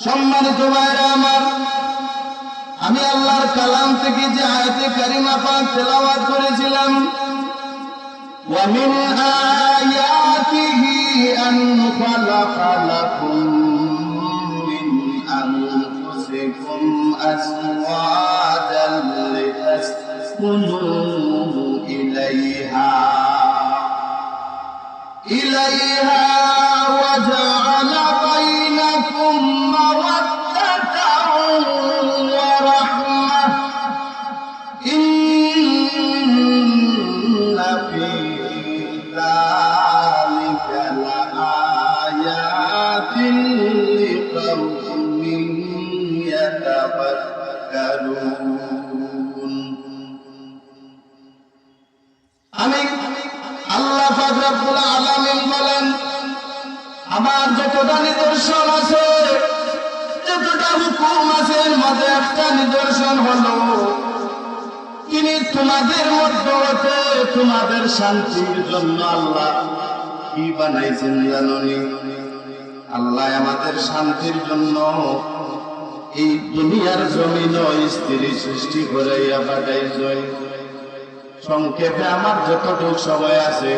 সম্মানিত ভাইরা আমার, আমি আল্লাহর কালাম থেকে যে আয়াতে কারিমা পাক তেলাওয়াত করেছিলাম, ওয়া মিন আয়াতিহি আন খালাকা লাকুম মিন আনফুসিকুম আজওয়াজান লিতাসকুনু ইলাইহা ওয়া জাআলা বাইনাকুম মাওয়াদ্দাতান ওয়া রাহমাহ ইন্না ফী যালিকা লাআয়াতিন লিকাওমিন ইয়াতাফাক্কারুন। আমি আল্লাহ পাক রব্বুল আলামিন বলেন, আমার যতটা নিদর্শন আছে, যতটা হুকুম আছে, এর মধ্যে একটা নিদর্শন হলো তিনি তোমাদের মধ্যে হতে তোমাদের শান্তির জন্য আল্লাহ কি বানাইছেন জানোনি? আল্লাহ আমাদের শান্তির জন্য এই দুনিয়ার জমিন স্ত্রী সৃষ্টি করাইয়া পাঠাইছেন। সংক্ষেপে আমার যতটুকু সময় আছে,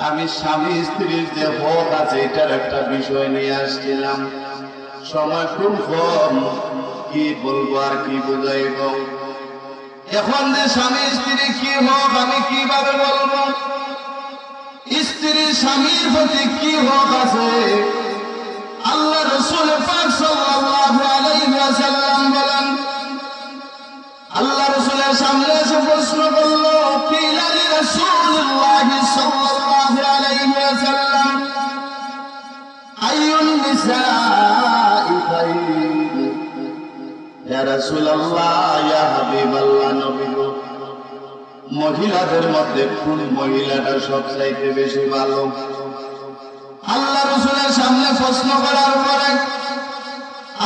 আমি স্বামী স্ত্রীর যে হক আছে এটার একটা বিষয় নিয়ে আসছিলাম। সময় খুব কম, কি বলবো আর কি বুঝাইব। এখন যে স্বামী স্ত্রী কি হক আমি কিভাবে বলবো? স্ত্রী স্বামীর প্রতি কি হক আছে আল্লাহ রাসূল পাক সাল্লাল্লাহু আলাইহি ওয়াসাল্লাম বলেন। আল্লাহ রাসূলের সামনে এসে প্রশ্ন করলো, কিলা লি রাসূলুল্লাহ সাল্লাল্লাহু আলাইহি ওয়াসাল্লাম আইয়ুন নিসাই খায়র? ইয়া রাসূলুল্লাহ, ইয়া হাবিবাল্লাহ, নবী গো, মহিলাদের মধ্যে কোন মহিলাটা সবচাইতে বেশি ভালো? আল্লাহ রাসূলের সামনে প্রশ্ন করার পরে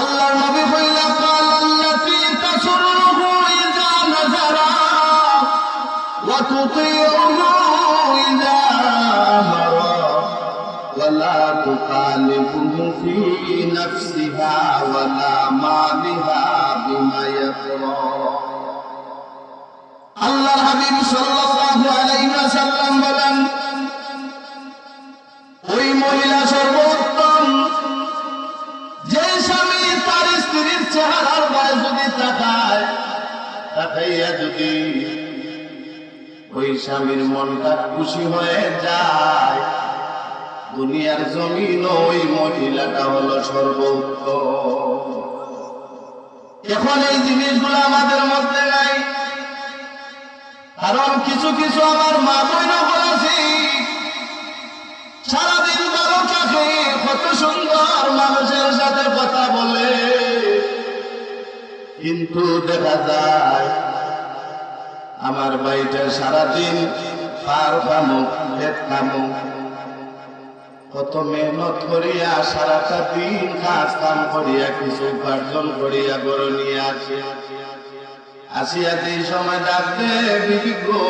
আল্লাহর নবী কইলেন, আল্লাতী তাসুরুহু ইযা নাযারা ওয়া তুতিউহু ইযা আমারা ওয়া লা তুকালিফুহু ফি নাফসিহা ওয়া লা মালিহা বিমা ইয়াকরা। আল্লাহর হাবিব সাল্লাল্লাহু আলাইহি ওয়াসাল্লাম বলেন, ওই মহিলা সর্বোত্তম যে স্বামী তার স্ত্রীর চেহারার গায়ে যদি তাকাইয়া যদি ওই স্বামীর মনটা খুশি হয়ে যায়, দুনিয়ার জমিন ওই মহিলাটা হলো সর্বোত্তম। এখন এই জিনিসগুলো আমাদের মধ্যে নাই, কারণ কিছু কিছু আমার মা বোনও বলেছি সারাদিন ভালো থাকে, কত সুন্দর মানুষের সাথে কথা বলে, কিন্তু দেখা যায় আমার ভাইটা সারাদিন পার খামুক পেট খামুক, কত মেহনত করিয়া সারাটা দিন কাজ কাম করিয়া কিছু উপার্জন করিয়া গড় নিয়ে আসিয়া যে সময় ডাকবে বিবি গো,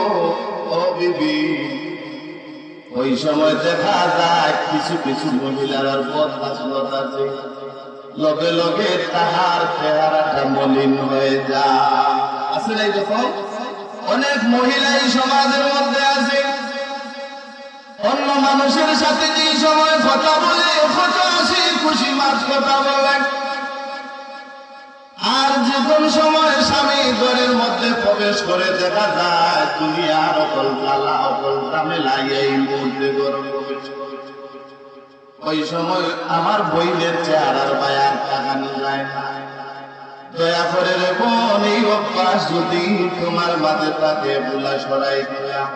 ও বিবি, ওই সময় দেখা যায় কিছু কিছু মহিলার বদমাশত আছে, লগে লগে তাহার চেহারাটা মলিন হয়ে যায়। আছে নাই? দেখো অনেক মহিলা এই সমাজের মধ্যে আছে, অন্য মানুষের সাথে যে সময় কথা বলে কত হাসি খুশি মাছ কথা বলে, আর যে কোন সময় স্বামী ঘরের মধ্যে প্রবেশ করে দেখা যায় দুনিয়ার অকল জ্বালা অকল ঝামেলা এই মুহূর্তে গরম প্রবেশ করে। ওই সময় আমার বইনের চেহারার বায়ার তাকানো যায় না। দয়া করে রে বোন, এই অভ্যাস যদি তোমার মাঝে থাকে এগুলা সরাই দিলাম,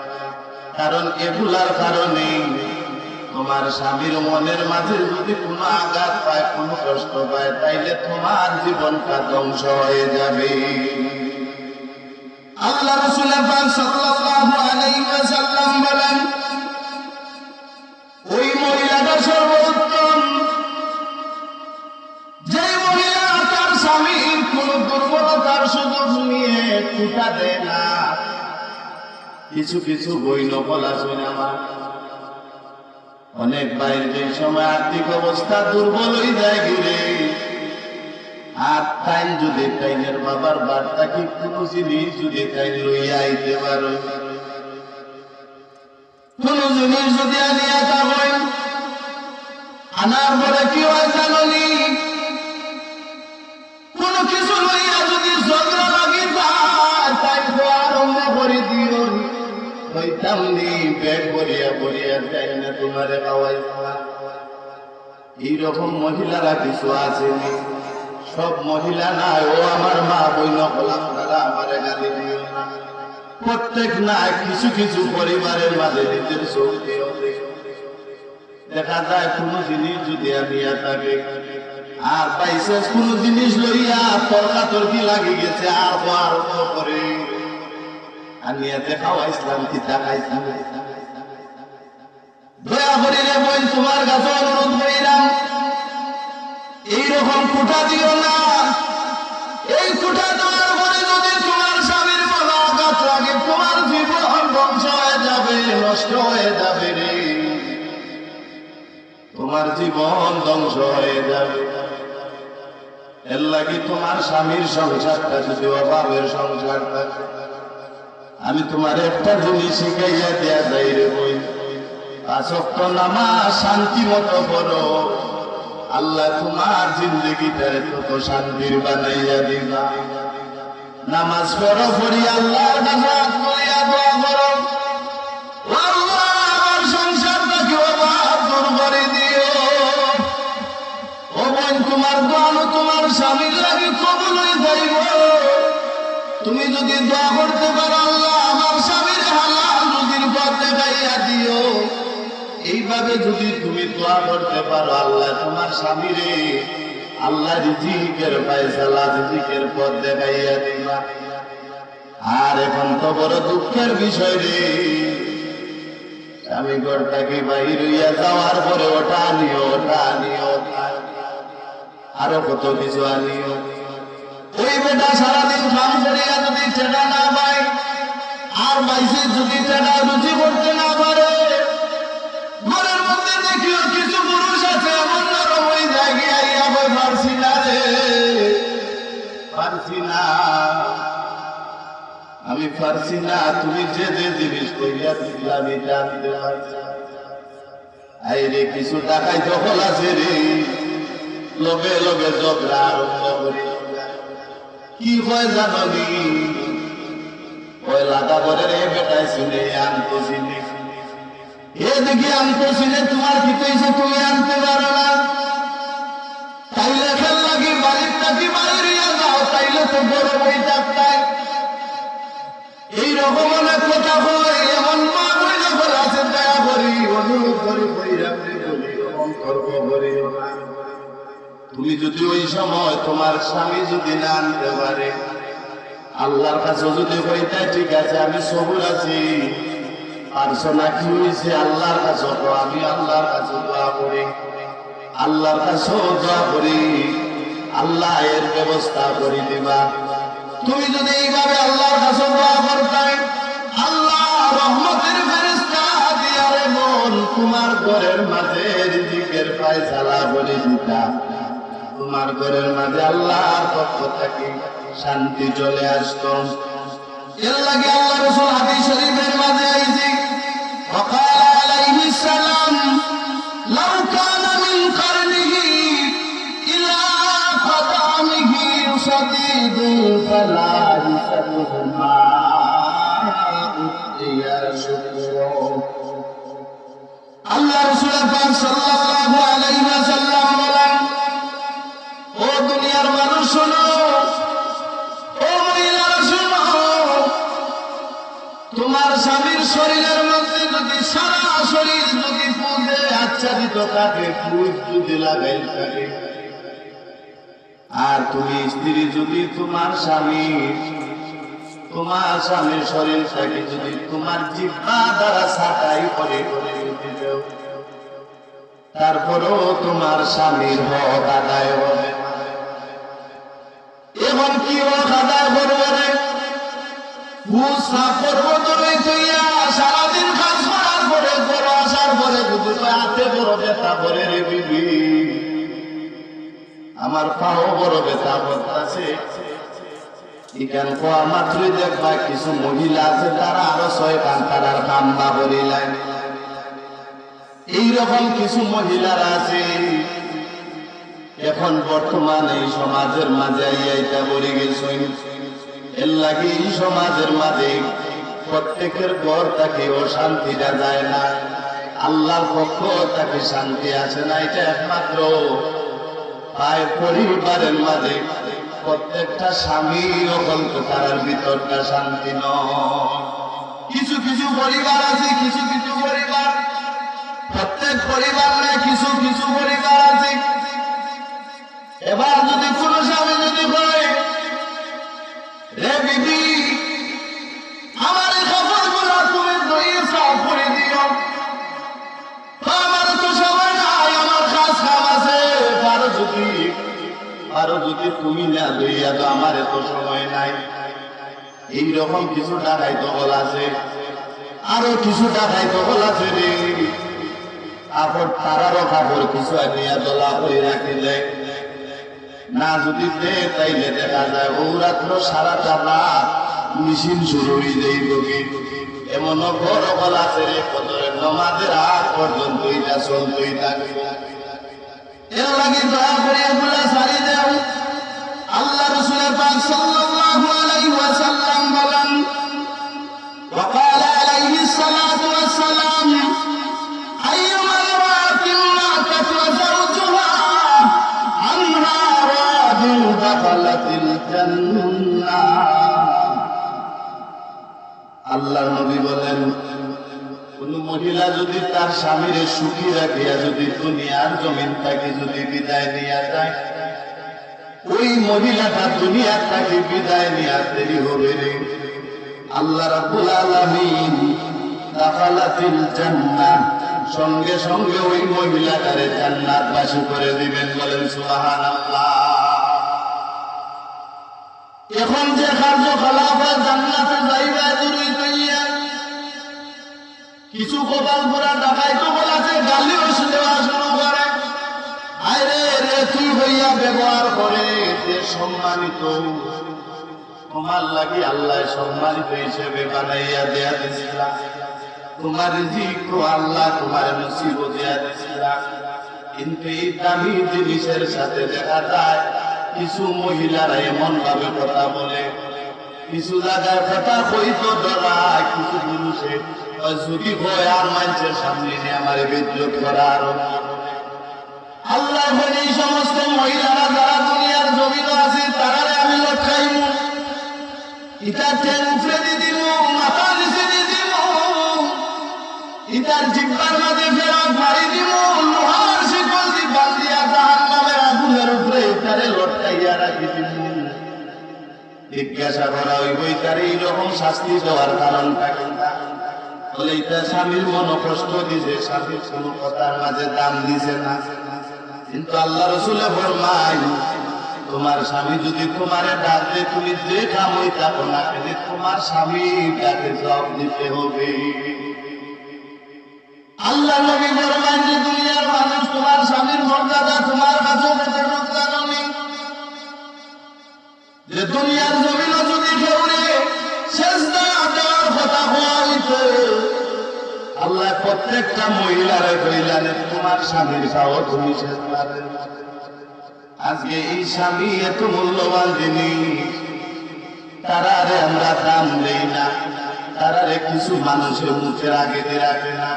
কারণ এগুলার কারণে তোমার স্বামীর মনের মাঝে যদি কোনো আঘাত পায়, কোনো কষ্ট পায়, তাইলে তোমার জীবনটা ধ্বংস হয়ে যাবে। আল্লাহ রাসূল পাক সাল্লাল্লাহু আলাইহি ওয়াসাল্লাম বলেন, ওই মহিলাটা সর্বোত্তম যে মহিলা তার স্বামীর কোন দুর্বলতার সুযোগ নিয়ে টুটা দেয় না। কিছু কিছু বই নকল আছে আমার, অনেক বাইরে যে সময় আর্থিক অবস্থা দুর্বল হয়ে যায় গিরে, আর টাইম যদি টাইমের বাবার বার্তা কি কোন জিনিস যদি তাই লইয়া আইতে পারো, কোন জিনিস যদি আনিয়া থাকেন, আনার পরে কি হয় জানি, কোন কিছু লইয়া যদি ঝগড়া লাগি যায় তাই তো আরম্ভ করে দিও, হইতাম নি পেট ভরিয়া ভরিয়া যাই না তোমারে খাওয়াই। এইরকম মহিলারা কিছু আছে, সব মহিলা নাই। ও আমার মা বইন আপনারা আমারে গালি দিও না। প্রত্যেক না কিছু কিছু পরিবারের মাঝে নিজের চোখে দেখা যায় কোন জিনিস যদি আনিয়া থাকে আর পাইছে কোন জিনিস লইয়া তর্কাতর্কি লাগি গেছে আর আরম্ভ করে আনিয়াতে খাওয়া ইসলাম কি খাইছি। দয়া করি রে বোন, তোমার কাছে অনুরোধ করিলাম, এইরকম কুটা দিও না। এই কুটা দেওয়ার পরে যদি তোমার স্বামীর বলা আঘাত লাগে, তোমার জীবন ধ্বংস হয়ে যাবে, নষ্ট হয়ে যাবে রে, তোমার জীবন ধ্বংস হয়ে যাবে। এর লাগি তোমার স্বামীর সংসারটা যদি অভাবের সংসার থাকে, আমি তোমার একটা জিনিস শিখাইয়া দেয়া যাই রে বই, 5 ওয়াক্ত নামাজ শান্তি মতো পড়ো, আল্লাহ তোমার জিন্দগিটারে কত শান্তির বানাইয়া দিবা। নামাজ পড়ো, পড়ি আল্লাহর কাছে হাত তুলিয়া দোয়া করো, আল্লাহ আমার সংসারটাকে অভাব দূর করে দিও। ও বোন, তোমার দোয়া তোমার স্বামীর লাগি কবুল হয়ে যাইব। তুমি যদি দোয়া করতে পারো, আল্লাহ আমার স্বামীর হালাল রুজির পথ দেখাইয়া দিও, এইভাবে যদি তুমি দোয়া করতে পারো, আল্লাহ তোমার স্বামীরে আল্লাহ রিজিকের ফয়সালা, রিজিকের পথ দেখাইয়া দিবা। আর এখন তো বড় দুঃখের বিষয় রে, স্বামী ঘরটাকে বাহির হইয়া যাওয়ার পরে ওটা আনিও, ওটা আনিও, আরো কত কিছু আনিও। ওই বেটা সারাদিন কাম করিয়া যদি টেকা না পায়, আর বাইসে যদি টেকা রুজি করতে না পারে, ঘরের মধ্যে দেখিও কিছু পুরুষ আছে এমন নরম হয়ে যায়, গিয়া বই পারছি না রে, পারছি না, আমি পারছি না, তুমি যে যে জিনিস কইয়া দিলা আমি জানতে পারছি। আইরে কিছু টাকাই দখল আছে রে, লগে লগে ঝগড়া আরম্ভ করি। কি হয় জানি, ওই লাগা করে রে বেটাই শুনে আনতো চিনে, এদিকে আনতো চিনে, তোমার কি কইছে তুমি আনতে পারো না, তাইলে খেল লাগি বাড়ির থাকি বাইরিয়া যাও, তাইলে তো বড় বই ডাক্তার। এইরকম অনেক কথা হয়, এমন মা বই যখন আছে দয়া করি অনুরোধ করি বৈরাগ্রী বলি তর্ক করিও না। তুমি যদি ওই সময় তোমার স্বামী যদি না আনতে পারে, আল্লাহর কাছে যদি বইটা ঠিক আছে আমি সবুর আছি, পারছো না কি হয়েছে আল্লাহর কাছে, আমি আল্লাহর কাছে দোয়া করি, আল্লাহর কাছেও দোয়া করি, আল্লাহ এর ব্যবস্থা করে দিবা। তুমি যদি এইভাবে আল্লাহর কাছে দোয়া করতে, আল্লাহ রহমতের ফেরেশতা দিয়া রে মন তোমার ঘরের মাঝে রিজিকের ফয়সালা বলে দিতা, তোমার ঘরের মাঝে আল্লাহর পক্ষ থেকে শান্তি চলে আসতো। এর লাগে আল্লাহ রাসূল হাদিস শরীফের মাঝে আইছে, وقال عليه السلام لو كان من قرنه إلى قدمه صديد فلا يسلهما يا شكر। আল্লাহ রাসূল পাক সাল্লাল্লাহু আলাইহি ওয়াসাল্লাম বলেন, ও দুনিয়ার মানুষ শোনো, ও মহিলারা শোনো, তোমার স্বামীর শরীরের মধ্যে যদি সারা শরীর যদি ফুলে আচ্ছাদিত থাকে, ফুল যদি লাগাই থাকে, আর তুমি স্ত্রী যদি তোমার স্বামীর শরীরটাকে যদি তোমার জিহ্বা দ্বারা ছাঁটাই করে দাও, তারপরেও তোমার স্বামীর হক আদায় হবে। এখন কি হক আদায় করবে রে? সারাদিন কাজ করার পরে ঘর আসার পরে যদি হাতে বড় ব্যথা করে রে বিবি, আমার পাও বড় ব্যথা করতেছে। এখান কোয়া মাত্রই দেখবা কিছু মহিলা আছে তারা আরো 6 কান তারার কামনা করিলেন। এইরকম কিছু মহিলারা আছে এখন বর্তমানে এই সমাজের মাঝে আইয়া বলে গেছেন। এর লাগে এই সমাজের মাঝে প্রত্যেকের ঘর তাকে অশান্তিটা যায় না, আল্লাহর পক্ষ তাকে শান্তি আসে না। এটা একমাত্র পায় পরিবারের মাঝে প্রত্যেকটা স্বামী অকল্প তার ভিতরটা শান্তি নয়। কিছু কিছু পরিবার আছে, কিছু কিছু পরিবার, প্রত্যেক পরিবার নয়, কিছু কিছু পরিবার আছে। এবার যদি কোন স্বামী যদি বলে, রে বিবি আমার এই কাপড়গুলো তুমি ধুয়ে সাফ করে দিও, আমার তো সময় নাই, আমার কাজ কাম আছে, পারো যদি তুমি না ধুইয়া তো আমার এত সময় নাই। এইরকম কিছু টাকাই তো বল আছে, আরো কিছু টাকাই তো বল আছে রে। কাপড় তারারও কাপড় কিছু নিয়ে দোলা করে রাখি দেয় না, যদি দে তাইলে দেখা যায় ও রাত্র সারাটা রাত মেশিন শুরু হয়ে যাই রোগী। এমনও বড় বল আছে রে, কদরের নমাজের আগ পর্যন্ত এটা চলতেই থাকে। এর লাগে দয়া করে এগুলা সারি দেও। আল্লাহ রাসূল পাক সাল্লাল্লাহু আলাইহি ওয়াসাল্লাম বলেন, وقال عليه الصلاة والسلام أيما امرأة ماتت وزوجها عنها راض دخلت الجنة। আল্লাহর নবী বলেন, কোন মহিলা যদি তার স্বামীর সুখী রাখিয়া যদি দুনিয়ার জমিন থেকে যদি বিদায় নিয়ে যায়, ওই মহিলাটা দুনিয়ার থেকে বিদায় নিয়ে দেরি হবে রে, আল্লাহ রাব্বুল আলামিন দাখালাতিল জান্নাহ, সঙ্গে সঙ্গে ওই মহিলাটারে জান্নাতবাসী করে দিবেন। বলেন সুবহানাল্লাহ। এখন যে কার্যকলাপ জান্নাতে যাইবা দূরই তৈয়া, কিছু কপাল পুরা ডাকাই তো বলাছে, গালিও দেওয়া শুরু করে, আরে রে তুই হইয়া ব্যবহার করে যে সম্মানিত, তোমার লাগি আল্লাহ সম্মানিত হিসেবে বানাইয়া দেয়া দিছিলা, তোমার রিজিক আল্লাহ তোমার নসিবও দেয়া দিছিলা। কিন্তু এই দামি জিনিসের সাথে দেখা যায় কিছু মহিলারা এমন ভাবে কথা বলে, কিছু জায়গায় কথা হইতো ডরায়, কিছু পুরুষে যদি হয় আর মানুষের সামনে নিয়ে আমার বিদ্রোহ করা আরো। আল্লাহ বলে এই সমস্ত মহিলারা যারা দুনিয়ার জমিন আছে তারারে আমি লটকাইব, ইটার ঠেং উপরে দিয়ে দিব, মাথা নিচে দিয়ে দিব, ইটার জিব্বার মাঝে ফেরত মারি দিব, লোহার শিকল দিয়ে বান্ধিয়া জাহান্নামের আগুনের উপরে ইটারে লটকাইয়া রাখি দিব। জিজ্ঞাসা করা হইব ইটারে এইরকম শাস্তি দেওয়ার কারণটা কোনটা? বলে এটা স্বামীর মন কষ্ট দিছে, স্বামীর কোন কথার মাঝে দাম দিছে না। কিন্তু আল্লাহ রাসূলে ফরমায়, তোমার স্বামী যদি তোমারে ডাক দেয়, তুমি যে কামই থাকো না কেন তোমার স্বামী তাকে জবাব দিতে হবে। আল্লাহ নবী ফরমান যে দুনিয়ার মানুষ তোমার স্বামীর মর্যাদা তোমার কাছে কতটুকু জানো নি? যে দুনিয়ার জমিনও যদি কেউ সেজদা দেওয়ার কথা হইতো, আল্লাহ প্রত্যেকটা মহিলারে কইলেন তোমার স্বামীর চাও তুমি সেজদা দেও। আজকে এই স্বামী এত মূল্যবান জিনিস, তারারে আমরা দাম দেই না, তারারে কিছু মানুষের মুখের আগে দিয়ে রাখে না।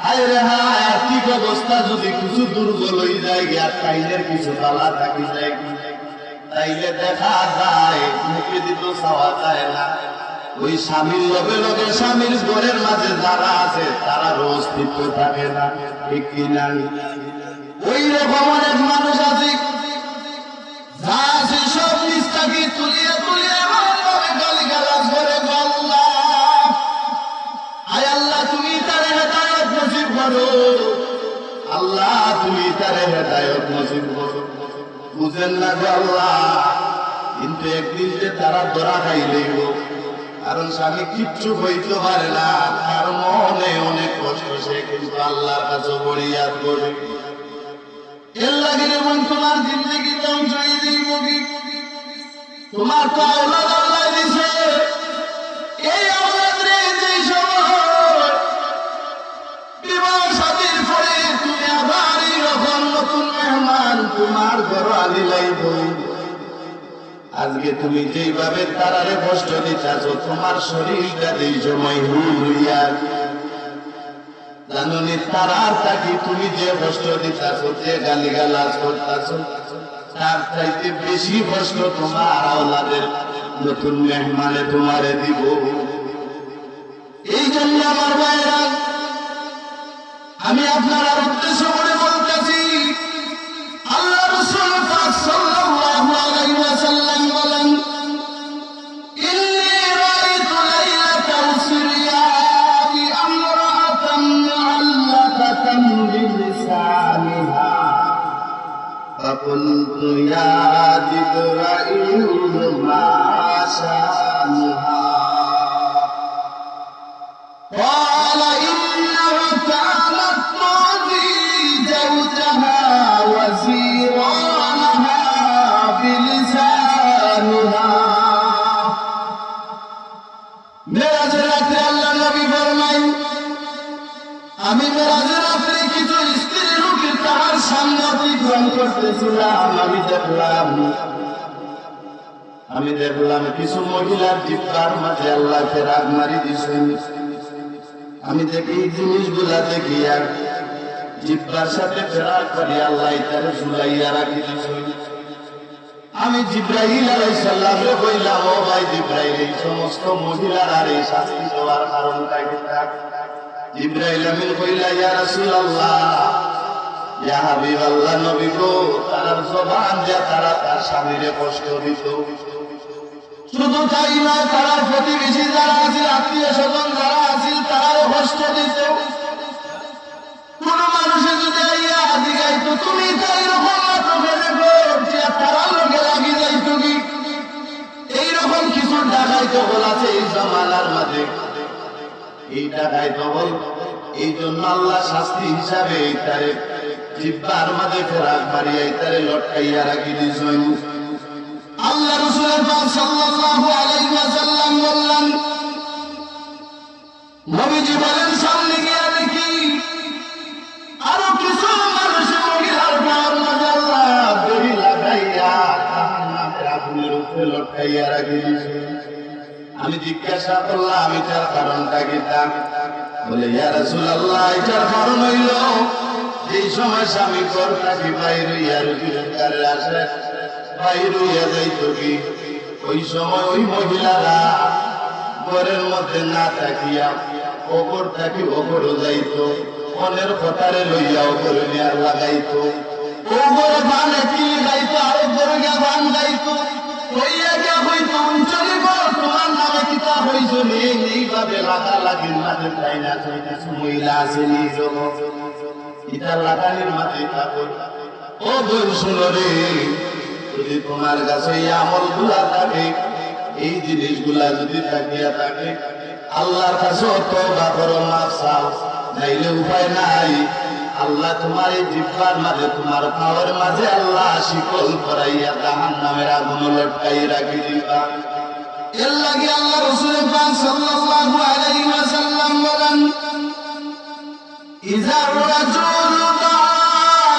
হায় রে হায়, আর্থিক অবস্থা যদি কিছু দুর্বল হয়ে যায়, আর কাইলের কিছু বালা থাকি যায়, তাইলে দেখা যায় মুখে দিত চাওয়া যায় না। ওই স্বামীর লগে লগে স্বামীর ঘরের মাঝে যারা আছে তারার অস্তিত্ব থাকে না, ঠিক কিনা? ওই রকম অনেক মানুষ আছে যা আছে সব নিস্তাকি তুলিয়া তুলিয়া এমনভাবে গালিগালাজ করে, আল্লাহ আয় আল্লাহ তুমি তারে হেদায়েত নসিব করো, আল্লাহ তুমি তারে হেদায়েত নসিব করো। বুঝেন না গো আল্লাহ, কিন্তু একদিন যে তারা ধরা খাইলেই, কারণ স্বামী কিচ্ছু হইতে পারে না, তার মনে অনেক কষ্ট, সে কিন্তু আল্লাহর কাছে ফরিয়াদ করে। এর লাগে যেমন তোমার জিন্দগি ধ্বংস হয়ে দিব কি? তোমার তো আওলাদ আল্লাহ দিছে, এই আওলাদ রে যে সময় বিবাহ শাদীর পরে তুমি আবার এইরকম নতুন মেহমান তোমার ঘর আনিলাই বই। আজকে তুমি যেইভাবে তারারে কষ্ট দিতেছ, তোমার শরীরটা যেই সময় হইয়া জানুনি তারার থাকি তুমি যে কষ্ট দিতেছ, যে গালিগালাজ করতেছ, তার চাইতে বেশি কষ্ট তোমার আওলাদের নতুন মেহমানে তোমারে দিব। এই জন্য আমার ভাইরা, আমি আপনার উদ্দেশ্য করে বলতেছি, আল্লাহ রাসূল পাক সাল্লাল্লাহু আলাইহি ওয়াসাল্লাম বলেন, ইন্নী রাআইতু লাইলাতাল সিরিয়াতি আমরাআতান মুআল্লাকাতান বিলিসানিহা ফাকুলতু ইয়া জিবরাঈল মা শানুহা قال إنها كانت تؤذي زوجها وزيرانها بلسانها মেরাজের রাতে আল্লাহ নবী ফরমাই, আমি মেরাজের রাতে কিছু স্ত্রী লোককে তাহার সামনে অতিক্রম করতেছিলাম। আমি দেখলাম কিছু মহিলার জিহ্বার মাঝে আল্লাহ ফেরাক মারি দিয়েছেন। আমি দেখি এই জিনিসগুলা দেখি আর জিহ্বার সাথে ফেরাক করি আল্লাহ তারে ঝুলাইয়া রাখি দিয়েছেন। আমি জিব্রাইল আলাইহিস সালামকে কইলাম, ও ভাই জিব্রাইল, এই সমস্ত মহিলার আর এই শাস্তি দেওয়ার কারণটা কি? জিব্রাইল আমিন কইলা, ইয়া রাসূলুল্লাহ, ইয়া হাবিবাল্লাহ, নবী গো, তার জবান দিয়া তারা তার স্বামীরে কষ্ট দিত। শুধু তাই নয়, তারা প্রতিবেশী যারা আছিল, আত্মীয় স্বজন যারা আছিল, তারাও কষ্ট দিত। কোন মানুষে যদি আইয়া জিগাইতো তুমি তাই রকম তারার লোকে লাগি যাইতো কি? এইরকম কিছু ডাকাইতো বল আছে এই জমানার মাঝে। এই ডাকাইতো বল, এই জন্য আল্লাহ শাস্তি হিসাবে এইটারে জিহ্বার মাঝে ফেরাক মারিয়া এইটারে লটকাইয়া রাখি দিয়েছেন। আল্লাহ রাসূল পাক সাল্লাল্লাহু আলাইহি ওয়াসাল্লাম বললেন, নবীজি বলেন, সামনে গিয়া দেখি আরো কিছু মানুষ মহিলার গায়ের মাঝে আল্লাহ দড়ি লাগাইয়া জাহান্নামের আগুনের উপরে লটকাইয়া রাখি দিয়েছেন। আমি জিজ্ঞাসা করলাম, এটার কারণটা কি? বলে, ইয়া রাসূলুল্লাহ, এটার কারণ হইল যেই সময় স্বামী ঘর থাকি বাইর হইয়া রোজগারের আশায় বাইর হইয়া যাইত কি, ওই সময় ওই মহিলারা ঘরের মধ্যে না থাকিয়া ওপর থাকি ওপরও যাইত, অনের কথারে লইয়া ওপরে নিয়ে লাগাইত, ওপরে বান একটি গাইত, আরেক ঘরে গিয়া বান গাইত, হইয়া গিয়া হইতো অঞ্চলে তোমার নামে কিতাব হইছ নেই। এইভাবে লাগালাগির মাঝে তাই না কিছু মহিলা আছে নিজ ইটার লাগানির মাঝে থাকো। ও বোন শুনো রে, যদি তোমার কাছে এই আমল গুলা থাকে, এই জিনিসগুলা যদি থাকিয়া থাকে, আল্লাহর কাছে তওবা করো, মাফ চাও, নাইলে উপায় নাই। আল্লাহ তোমার এই জিহ্বার মাঝে, তোমার পাওয়ার মাঝে আল্লাহ শিকল পরাইয়া জাহান্নামের আগুন লটকাই রাখি দিবা। এর লাগি আল্লাহ রাসূল পাক সাল্লাল্লাহু আলাইহি ওয়াসাল্লাম বলেন, ইযা রাজুল তাআ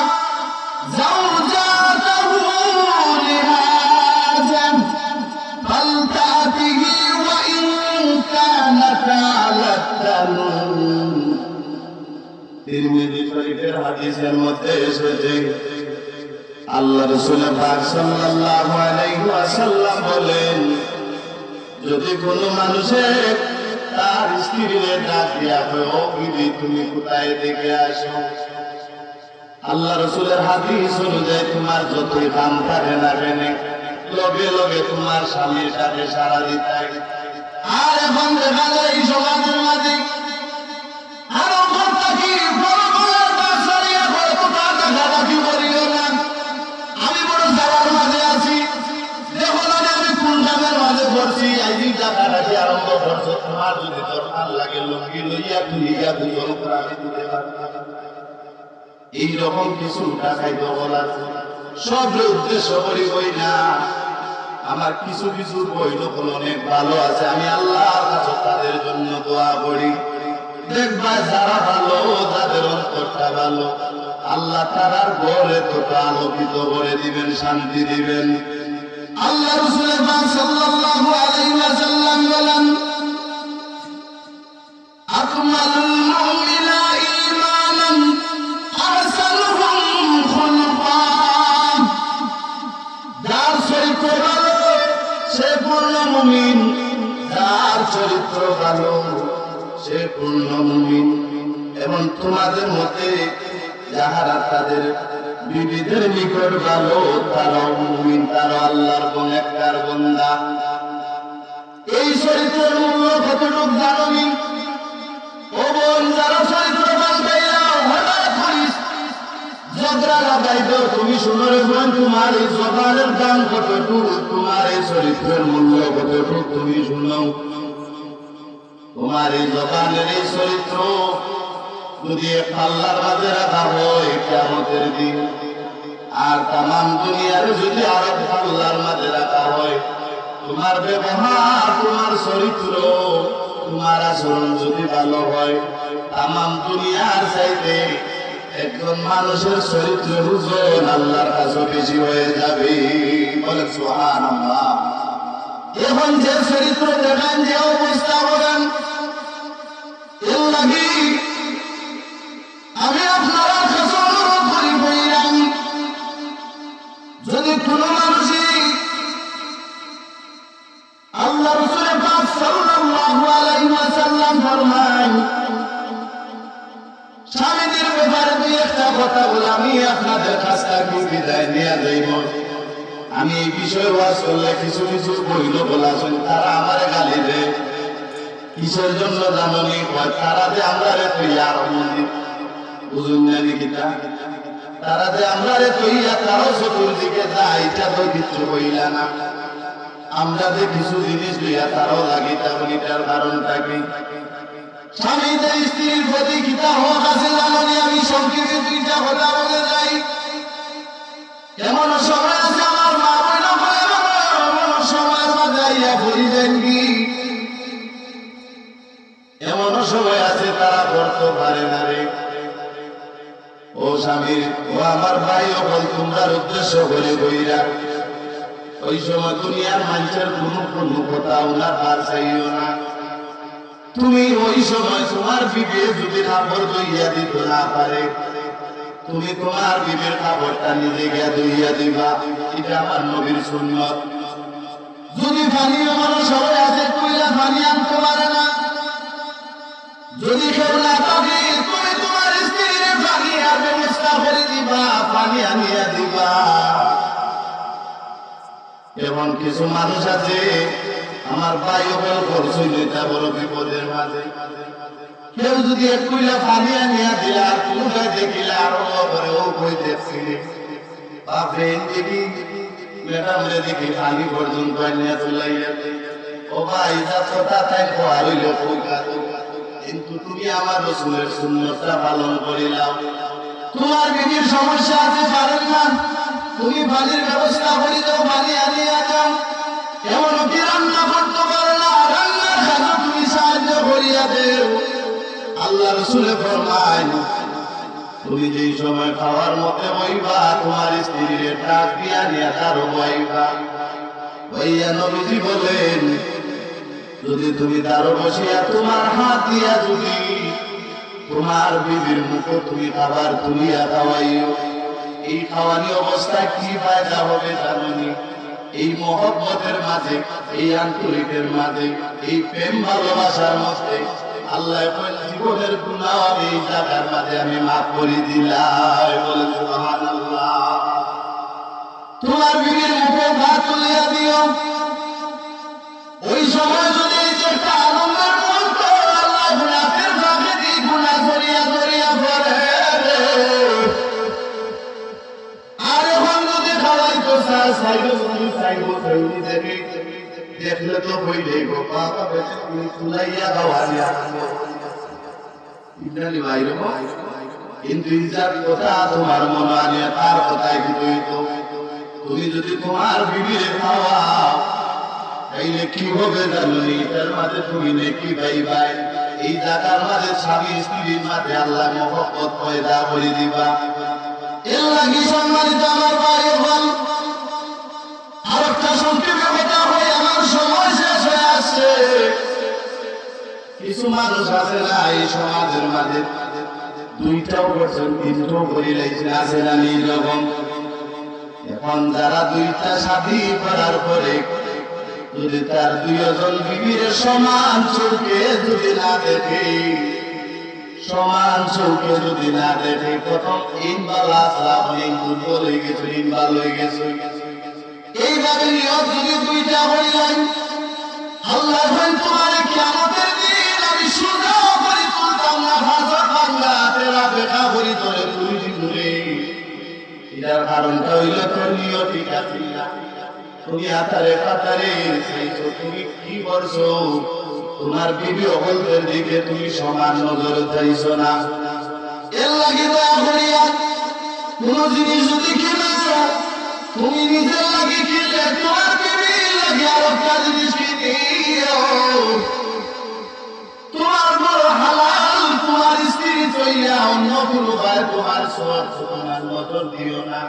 যাওজাতাহু লিহাজান ফালতাতিহি ওয়া ইন কানাত আলাতানুন। তিরমিজি শরীফের হাদিসের মধ্যে এসেছে, আল্লাহ রাসূল পাক সাল্লাল্লাহু আলাইহি ওয়াসাল্লাম বলেন, যদি কোন মানুষের তার স্ত্রীরে ডাক দিয়া হয়, ও বিবি তুমি কোথায় দেখে আসো, আল্লাহ রাসূলের হাদিস অনুযায়ী তোমার যতই কাম থাকে না কেন, লগে লগে তোমার স্বামীর সাথে সারা দিতে। আর এখন দেখা যায় এই সমাজের মাঝে আরো থাকি বড় বড় বাসারিয়া হয়, কোথা দেখাদাখি করিও না। আমি বড় যাওয়ার মাঝে আছি, দেখো না আমি কোন গ্রামের মাঝে পড়ছি, আইজি দেখাদাখি আরম্ভ করছো। তোমার যদি দরকার লাগে লঙ্গি লইয়া তুলিয়া দুজন করে আমি দিতে পারি। এইরকম কিছু খাইতে বলার সব উদ্দেশ্য করি বই না। আমার কিছু কিছু বই লোকগুলো অনেক ভালো আছে, আমি আল্লাহর কাছে তাদের জন্য দোয়া করি। দেখবা যারা ভালো, যাদের অন্তরটা ভালো, আল্লাহ তারার ঘরে তো আলোকিত করে দিবেন, শান্তি দিবেন। আল্লাহ রাসূল সাল্লাল্লাহু আলাইহি ওয়াসাল্লাম বলেন, আকমালুল মুমিনা ঈমানান আহসানুহুম খুলুকান। যার চরিত্র ভালো সে পূর্ণ মুমিন, যার চরিত্র ভালো সে পূর্ণ মুমিন। এবং তোমাদের মতে যাহারা তাদের বিবিদের নিকট ভালো, তারাও মুমিন, তারা আল্লাহর নেককার বান্দা। এই চরিত্রের মূল্য কতটুক জানোনি? ও বোন, যারা চরিত্রবান গাইলা হঠাৎ করিস ঝগড়া লাগাইব, তুমি শুনো রে বোন, তোমার এই জবানের দাম কতটুক, তোমার এই চরিত্রের মূল্য কতটুক তুমি শুনো। তোমার এই জবানের এই চরিত্র যদি আল্লাহর মাঝে রাখা হয় কিয়ামতের দিন, আর তামাম দুনিয়ার যদি আরেক আল্লাহর মাঝে রাখা হয়, তোমার ব্যবহার, তোমার চরিত্র, তোমার আচরণ যদি ভালো হয়, তামাম দুনিয়ার চাইতে একজন মানুষের চরিত্র ওজন আল্লাহর কাছে বেশি হয়ে যাবে। বলেন সুবহানাল্লাহ। এখন যে চরিত্র দেখান, যে অবস্থা বলেন, এর লাগি আমি আপনারা কাছে অনুরোধ করি বললাম, যদি কোন মানুষই আল্লাহ রাসূল পাক সাল্লাল্লাহু আলাইহি ওয়াসাল্লাম ফরমান, স্বামীদের ব্যাপারে দুই একটা কথা বলে আমি আপনাদের কাছ থেকে বিদায় নিয়ে যাইব। আমি এই বিষয়ে ওয়াজ করলে কিছু কিছু বইল বলাছেন, তারা আমার গালি দেয়। কিসের জন্য জাননি? তারা যে আমরা রে তৈয়া মন্দির বুঝুন জানি কিতা, তারা যে আমরা রে তৈয়া তারাও চতুর্দিকে যায়, এটা তো কিছু হইলা না। আমরা যে কিছু জিনিস লইয়া তারাও লাগি, তখন এটার কারণটা কি? স্বামী যে স্ত্রীর প্রতি কিতা হক আছে জানি? আমি সংক্ষেপে দুইটা কথা বলে যাই। এমন সময় আছে আমার মা বইল এমন সময় বাজাইয়া বলি দেন কি, এমন সময় আছে তারা করতে পারে না রে। ও স্বামী, ও আমার ভাই, ও বল তোমরা উদ্দেশ্য করে বইরা ওই সময় দুনিয়ার মানুষের কোনো কথা ওনার বার চাইও না। তুমি ওই সময় তোমার বিবে যদি কাপড় দইয়া দিত না পারে, তুমি তোমার বিবের কাপড়টা নিজে গিয়া দইয়া দিবা, এটা আমার নবীর সুন্নত। যদি পানীয় মানুষ সবাই আছে, কইলা পানি আনতে পারে না, যদি কেউ না থাকে, তুমি তোমার স্ত্রীর পানি আর ব্যবস্থা করে দিবা, পানি আনিয়া দিবা। এমন কিছু মানুষ আছে আমার ভাই ওপর করছই লইতা বড় বিপদের মাঝে। কেউ যদি এক কইলা পানি আনিয়া দিলা, আর কোথায় দেখিলা আরো করে ও কই দেখছি বাপরে, দেখি ম্যাডামরে দেখি পানি পর্যন্ত আনিয়া চলাইয়া। ও ভাই, যা কথা তাই খোয়া হইল কইকা, কিন্তু তুমি আমার রাসূলের সুন্নতটা পালন করিলাম। তোমার বিবির সমস্যা আছে, পারেন না, তুমি পানির ব্যবস্থা করে দাও, পানি আনিয়া দাও। এমন কি রান্না করতে পারো না, রান্নার কাজে তুমি সাহায্য করিয়া দেও। আল্লাহ রাসূল ফরমায়, তুমি যেই সময় খাওয়ার মতে বইবা, তোমার স্ত্রীর ডাক দিয়া নিয়া তারও বইবা। বইয়া নবীজি বলেন, যদি তুমি তারও বসিয়া তোমার হাত দিয়া যদি তোমার বিবির মুখে তুমি খাবার তুলিয়া খাওয়াইও, এই খাওয়ানি অবস্থায় কি ফায়দা হবে জানি? এই মহব্বতের মাঝে, এই আন্তরিকের মাঝে, এই প্রেম ভালোবাসার মধ্যে আল্লাহ জীবনের গুনাহ এই জায়গার মাঝে আমি মাফ করে দিলাম। বলে সুবহানাল্লাহ। তোমার বিবির মুখে ভাত তুলিয়া দিও, ওই সময় যদি একটা আনন্দের মুহূর্ত আল্লাহ গুনাহের ফাঁকে দিয়ে গুনাহ করিয়া করিয়া পড়ে, আর এখন যদি খাওয়াইতো দেখলে তো হইলে গো বাবা, তুমি তুলাইয়া খাওয়াইয়া ইন্দ্রালি বাইরে কিন্তু ইজ্জত কথা তোমার মনে আনে তার কথাই বিপরীত। তুমি যদি তোমার বিবিরে খাওয়াও তাইলে কি হবে জানো? এটার মাঝে তুমি নেকি পাইবাই। এই জায়গার মাঝে স্বামী স্ত্রীর মাঝে আল্লাহ মহব্বত পয়দা করে দিবা। এর লাগি সম্মানিত আমার ভাই বোন, আরেকটা সংক্ষেপে কথা হয়, আমার সময় শেষ হয়ে আসছে। কিছু মানুষ আছে না এই সমাজের মাঝে দুইটাও করছেন তিনটাও করি লাইছেন, আছে না নিরকম। এখন যারা দুইটা শাদী করার পরে যদি তার দুইজন বিবির সমান চোখে যদি না দেখে, সমান চোখে যদি না দেখে, প্রথম ইনবালা অনেক দুর্বল হয়ে গেছে, ইনবাল হয়ে গেছে। এইভাবে নিয়ত যদি দুইটা হয়ে যায়, আল্লাহ তোমার কিয়ামতের দিন আমি সোজা করে তুলতাম না, হাজার বাংলা তেরা বেকা করে ধরে তুলি ঘুরে। এটার কারণটা হইল তোর নিয়ত ঠিক আছে না। তুমি আতারে পাতারে চাইছো, তুমি কি করছো? তোমার বিবি অগলদের দিকে তুমি সমান নজর চাইছো না। এর লাগে দয়া করিয়া কোন জিনিস যদি কিনো, তুমি নিজের লাগে কিনলে তোমার বিবির লাগে আর একটা জিনিস কিনিও। তোমার বড় হালাল তোমার স্ত্রী চইয়া অন্য কোনো ভাই তোমার সোয়ার তোমার নজর দিও না।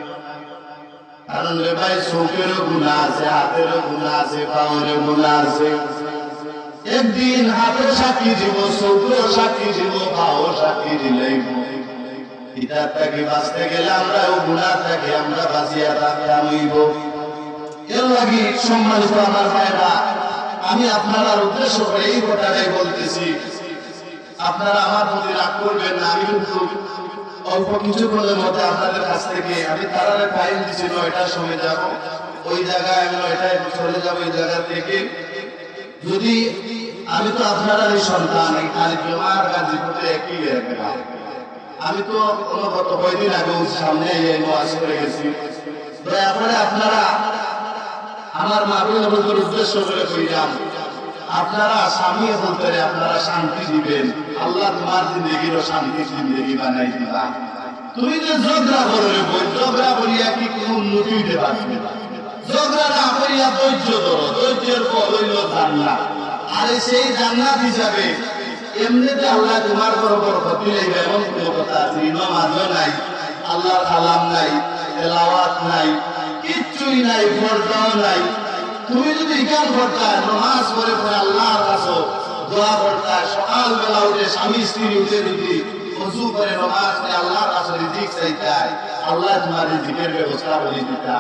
কারণ রে ভাই চোখেরও গুণা আছে, হাতেরও গুণা আছে, পাওয়ারও গুণা আছে। একদিন হাতের সাক্ষী দিব, চোখের সাক্ষী দিব, পাও সাক্ষী দিলেই ইতার থেকে বাঁচতে গেলে আমরা ও গুণা থেকে আমরা বাঁচিয়া থাকতাম হইব। এর লাগি সম্মানিত আমার ভাইরা, আমি আপনার উদ্দেশ্য করে এই কথাটাই বলতেছি। আপনারা আমার প্রতি রাগ করবেন না। আমি কিন্তু অল্প কিছুক্ষণের মধ্যে আপনাদের কাছ থেকে আমি তারারে টাইম দিচ্ছি, 9টার সময় যাব ওই জায়গায়, আমি 9টায় চলে যাবো এই জায়গা থেকে। যদি আমি তো আপনারা এই সন্তান, আমার গাজীপুরে একই এলাকা। আমি তো গত কয়েকদিন আগে সামনে ওয়াজ করে গেছি। দয়া করে আপনারা আমার মাহফিলের উদ্দেশ্য করে কইলাম, আপনারা স্বামী বলতে আপনারা শান্তি দিবেন। আল্লাহ তোমার জিন্দগিরও শান্তি জিন্দগি বানাই দিবা। তুমি যে ঝগড়া করবে, ঝগড়া করিয়া কি কোনো উন্নতি হইতে পারবে? ঝগড়া না করিয়া ধৈর্য ধরো, ধৈর্যের ফল হইল জান্নাত। আর সেই জান্নাত হিসাবে এমনিতে আল্লাহ তোমার বড় বড় ক্ষতি লাগবে এমন কোনো কথা আছে? নামাজও নাই, আল্লাহর কালাম নাই, তেলাওয়াত নাই, কিচ্ছুই নাই, পর্দাও নাই। তুমি যদি ইকাম করতা, নামাজ পড়ে পড়ে আল্লাহর কাছে দোয়া করতা, সকালবেলা উঠে স্বামী স্ত্রী উঠে যদি ওযু করে নামাজ পড়ে আল্লাহর কাছে রিজিক চাইতা, আল্লাহ তোমার রিজিকের ব্যবস্থা করে দিতা।